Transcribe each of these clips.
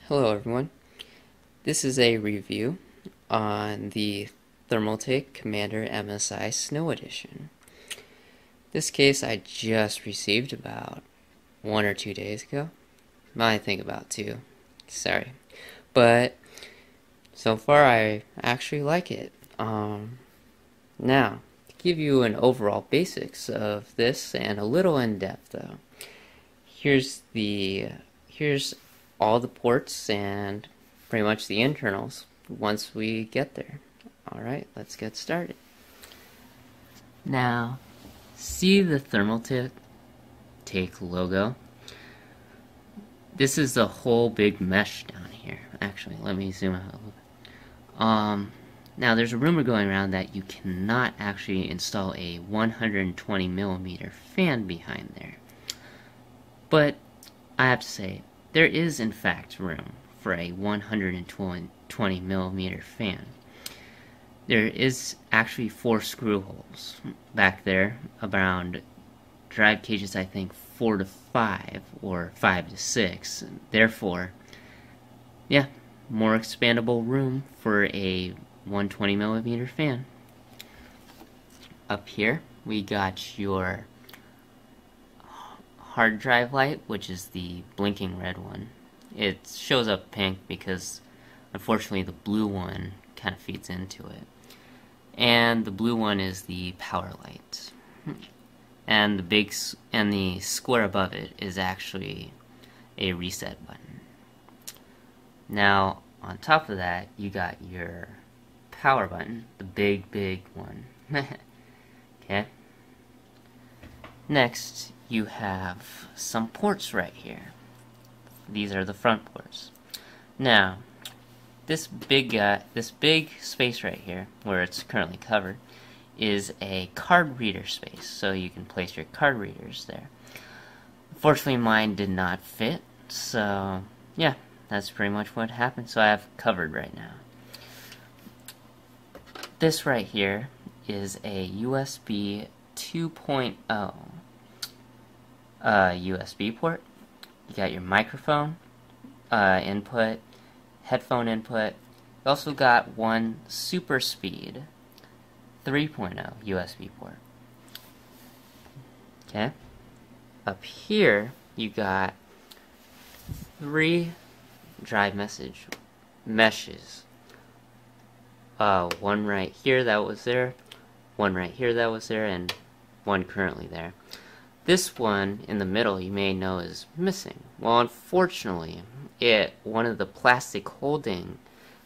Hello everyone, this is a review on the Thermaltake Commander MSI Snow Edition. This case I just received about 1 or 2 days ago. I think about 2, sorry. But so far I actually like it. Now, to give you an overall basics of this and a little in depth though, here's all the ports and pretty much the internals once we get there. Alright, let's get started. Now, see the Thermaltake logo? This is the whole big mesh down here. Actually, let me zoom out a little bit. Now, there's a rumor going around that you cannot actually install a 120mm fan behind there. But I have to say, there is in fact room for a 120mm fan. There is actually 4 screw holes back there, around drive cages I think 4 to 5 or 5 to 6. Therefore, yeah, more expandable room for a 120mm fan. Up here we got your hard drive light, which is the blinking red one. It shows up pink because unfortunately the blue one kind of feeds into it. And the blue one is the power light. And the square above it is actually a reset button. Now, on top of that, you got your power button, the big one. Okay. Next, you have some ports right here. These are the front ports. Now, this big space right here, where it's currently covered, is a card reader space, so you can place your card readers there. Unfortunately, mine did not fit, so yeah, that's pretty much what happened. So I have covered right now. This right here is a USB 2.0 USB port. You got your microphone input, headphone input. You also got one super speed 3.0 USB port. Okay. Up here you got 3 drive meshes. One right here that was there, one right here that was there, and one currently there. This one in the middle you may know is missing. Well, unfortunately, one of the plastic holding,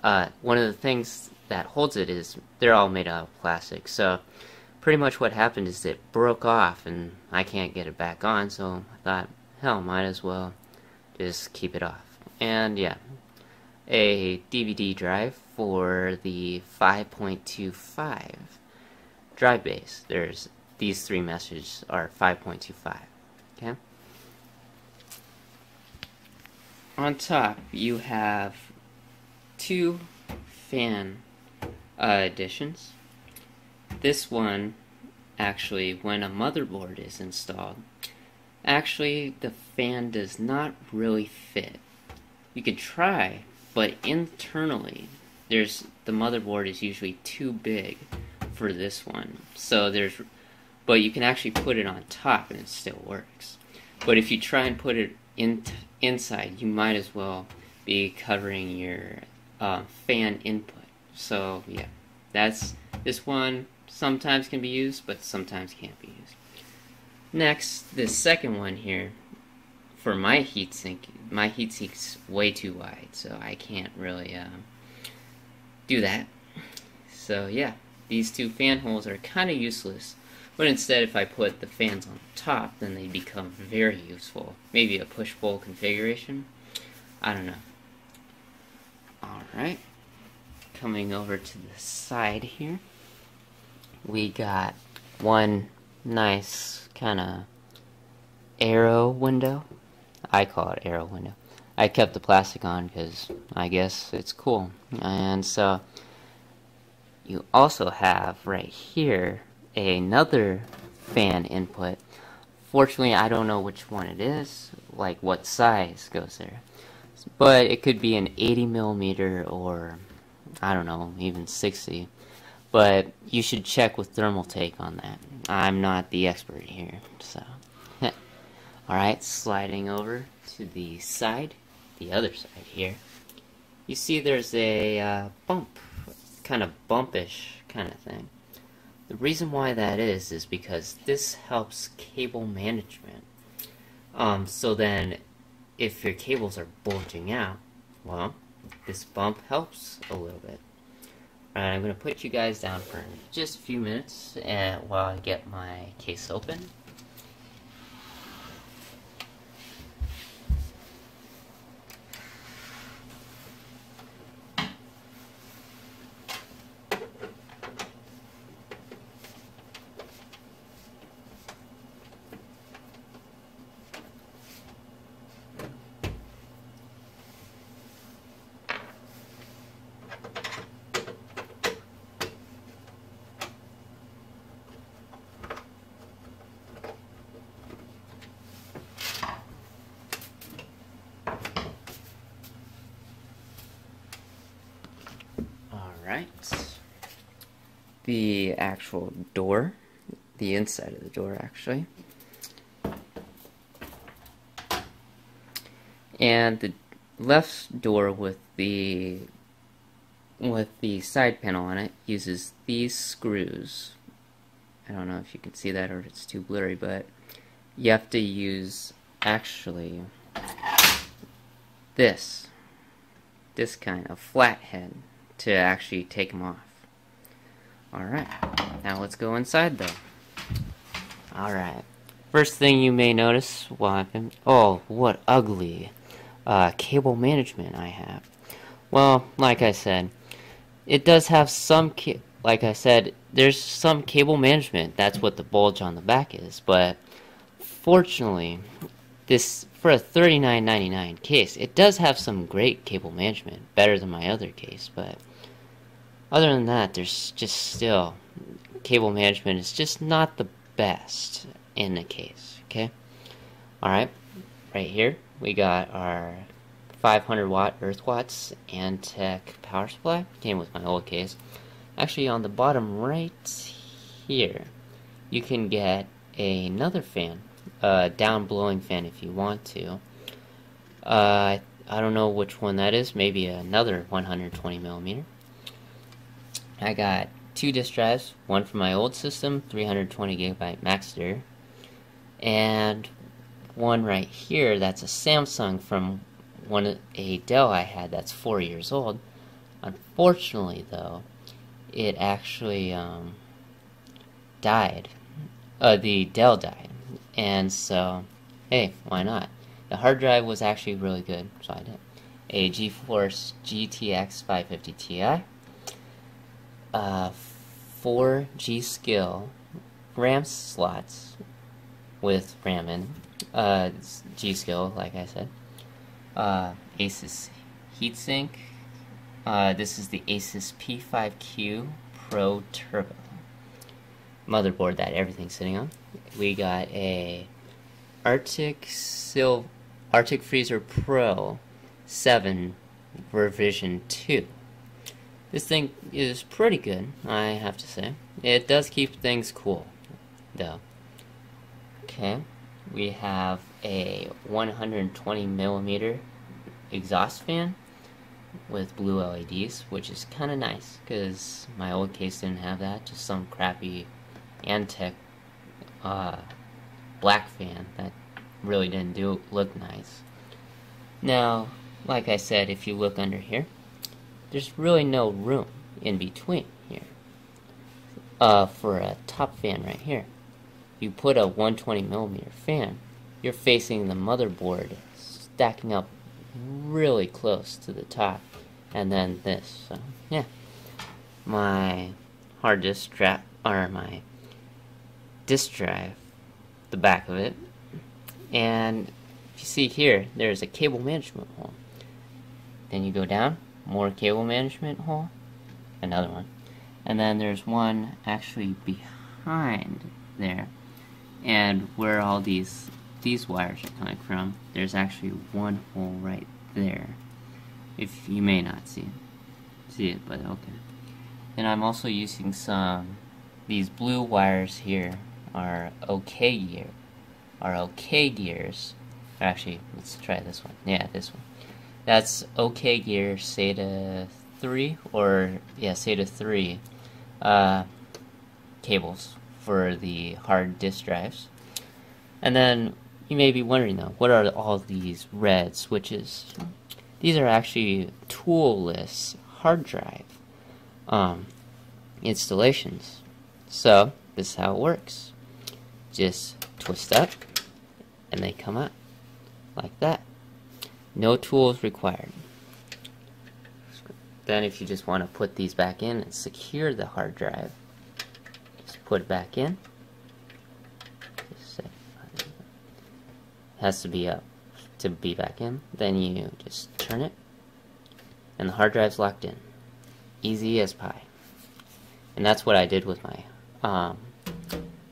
one of the things that holds it is, they're all made out of plastic. So pretty much what happened is it broke off and I can't get it back on, so I thought, hell, might as well just keep it off. And yeah, a DVD drive for the 5.25 drive base. These 3 messages are 5.25. Okay. On top, you have 2 fan additions. This one, actually, when a motherboard is installed, actually the fan does not really fit. You could try, but internally, the motherboard is usually too big for this one. But you can actually put it on top and it still works. But if you try and put it inside, you might as well be covering your fan input. So yeah, this one sometimes can be used, but sometimes can't be used. Next, this second one here, for my heatsink's way too wide, so I can't really do that. So yeah, these 2 fan holes are kind of useless. But instead, if I put the fans on top, then they become very useful. Maybe a push-pull configuration? I don't know. Alright. Coming over to the side here, we got one nice kind of arrow window. I call it arrow window. I kept the plastic on because I guess it's cool. And so, you also have right here another fan input. Fortunately, I don't know which one it is, like what size goes there. but it could be an 80 millimeter or I don't know, even 60. But you should check with Thermaltake on that. I'm not the expert here, so. Alright, sliding over to the side, the other side here. You see there's a bump, kind of bumpish kind of thing. The reason why that is because this helps cable management. So then, if your cables are bulging out, well, this bump helps a little bit. Alright, I'm going to put you guys down for just a few minutes while I get my case open. Alright, the actual door, the inside of the door actually, and the left door with the side panel on it uses these screws. I don't know if you can see that or if it's too blurry, but you have to use actually this kind of flathead to actually take them off. Alright, now let's go inside though. Alright, first thing you may notice while I've been, oh, what ugly cable management I have. Well, like I said, it does have some, like I said, there's some cable management. That's what the bulge on the back is, but fortunately, this, for a $39.99 case, it does have some great cable management, better than my other case, but other than that, there's just still, cable management is just not the best in the case, okay? Alright, right here, we got our 500 watt Earth Watts Antec power supply, came with my old case. Actually, on the bottom right here, you can get another fan, a down blowing fan if you want to. I don't know which one that is, maybe another 120 millimeter. I got 2 disk drives, one from my old system, 320 gigabyte Maxter, and one right here that's a Samsung from a Dell I had that's 4 years old. Unfortunately though, it actually died. The Dell died, and so hey, why not? The hard drive was actually really good, so I did. A GeForce GTX 550 Ti, 4 G-Skill RAM slots with RAM in, G-Skill, like I said, Asus heatsink. This is the Asus P5Q Pro Turbo motherboard that everything's sitting on. We got a Arctic Freezer Pro 7 Revision 2. This thing is pretty good, I have to say. It does keep things cool, though. Okay, we have a 120 millimeter exhaust fan with blue LEDs, which is kind of nice, because my old case didn't have that, just some crappy Antec black fan that really didn't look nice. Now, like I said, if you look under here, there's really no room in between here for a top fan right here. You put a 120 millimeter fan, you're facing the motherboard, stacking up really close to the top, and then this. So yeah, my hard disk strap, or my disk drive, the back of it, and if you see here, there's a cable management hole. Then you go down, more cable management hole, another one, and then there's one actually behind there, and where all these wires are coming from, there's actually one hole right there. If you may not see it, but okay. Then I'm also using these blue wires here are OK gears. Actually, let's try this one. Yeah, this one. That's OK gear SATA 3 or yeah, SATA 3 cables for the hard disk drives. And then you may be wondering though, what are all these red switches? These are actually toolless hard drive installations. So this is how it works. Just twist up and they come out like that. No tools required. Then if you just want to put these back in and secure the hard drive, just put it back in. It has to be up to be back in. Then you just turn it and the hard drive's locked in. Easy as pie. And that's what I did with my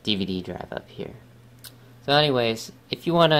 DVD drive up here. So anyways, if you want to